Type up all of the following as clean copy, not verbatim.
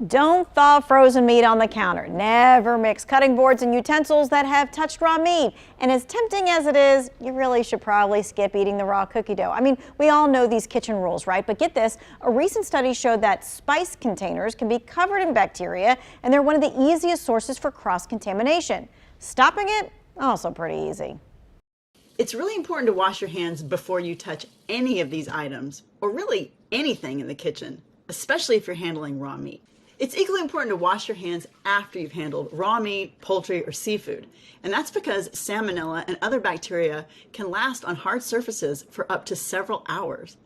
Don't thaw frozen meat on the counter. Never mix cutting boards and utensils that have touched raw meat. And as tempting as it is, you really should probably skip eating the raw cookie dough. I mean, we all know these kitchen rules, right? But get this, a recent study showed that spice containers can be covered in bacteria, and they're one of the easiest sources for cross-contamination. Stopping it, also pretty easy. It's really important to wash your hands before you touch any of these items, or really anything in the kitchen, especially if you're handling raw meat. It's equally important to wash your hands after you've handled raw meat, poultry, or seafood. And that's because salmonella and other bacteria can last on hard surfaces for up to several hours.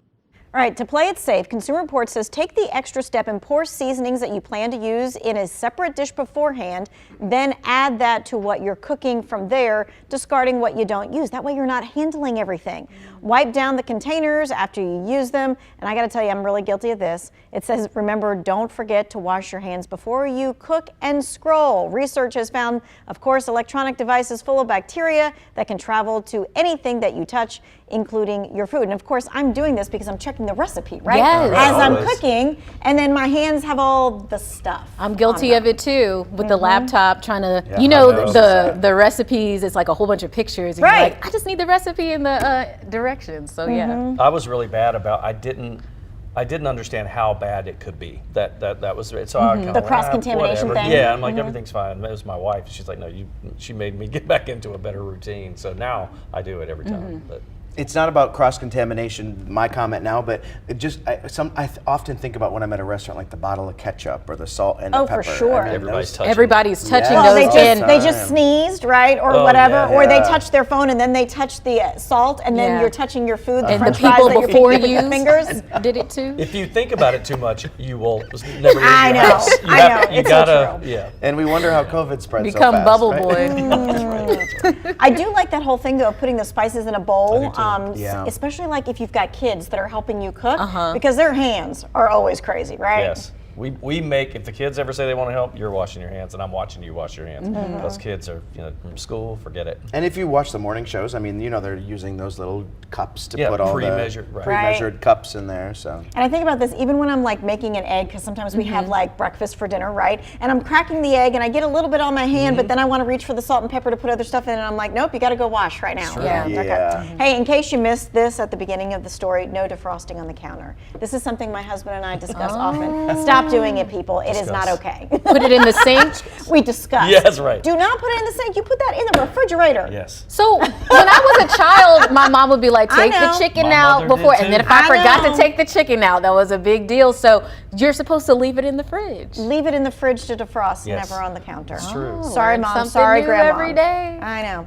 All right, to play it safe, Consumer Reports says take the extra step and pour seasonings that you plan to use in a separate dish beforehand, then add that to what you're cooking from there, discarding what you don't use. That way you're not handling everything. Wipe down the containers after you use them, and I gotta tell you, I'm really guilty of this. It says, remember, don't forget to wash your hands before you cook and scroll. Research has found, of course, electronic devices full of bacteria that can travel to anything that you touch, including your food. And of course, I'm doing this because I'm checking the recipe, right? Yes. As I'm Always. cooking, and then my hands have all the stuff. I'm guilty of it too, with the laptop trying to, Yeah, you I know, know. the recipes, it's like a whole bunch of pictures. And Right. you're like, I just need the recipe and the directions. So yeah. I was really bad about, I didn't understand how bad it could be. That was it. So I kind of The cross-contamination thing? Yeah, I'm like, everything's fine. It was my wife. She's like, no, she made me get back into a better routine. So now I do it every time. But It's not about cross-contamination, my comment now, but it just, I often think about when I'm at a restaurant, like the bottle of ketchup or the salt and the Oh, for pepper. sure. I mean, Everybody's those- touching. Everybody's touching Yeah. Well, those they in. just sneezed, right, or Oh, whatever, yeah. or they Yeah. touch their phone and then they touch the salt, and then Yeah. you're touching your food, the And the French fries people that you're before picking up you with your fingers. did it too. if you think about it too much, you will never leave I your know, house. I know. It's so gotta, true. yeah. And we wonder how COVID spreads so Become fast, bubble right? boy. I do like that whole thing though of putting the spices in a bowl, I do, too. Yeah. especially like if you've got kids that are helping you cook, Uh-huh. because their hands are always crazy, right? Yes. We make, if the kids ever say they want to help, you're washing your hands, and I'm watching you wash your hands. Those kids are, from school, forget it. And if you watch the morning shows, I mean, they're using those little cups to Yeah, put all pre-measured, the right. pre-measured cups in there. So And I think about this even when I'm like making an egg, because sometimes we have like breakfast for dinner, right? And I'm cracking the egg and I get a little bit on my hand, but then I want to reach for the salt and pepper to put other stuff in, and I'm like, nope, you got to go wash right now. Yeah. Yeah. Hey, in case you missed this at the beginning of the story, no defrosting on the counter. This is something my husband and I discuss often. Stop doing it, people. It is not okay. Put it in the sink. We discuss. Yeah, that's right. Do not put it in the sink. You put that in the refrigerator. Yes. So when I was a child, my mom would be like, I take the know. chicken My out mother before, did and then too. if I I forgot know. to take the chicken out, that was a big deal. So you're supposed to leave it in the fridge. Leave it in the fridge to defrost, Yes. never on the counter. It's true. Sorry, Learn Mom. something Sorry, new Grandma. every day. I know.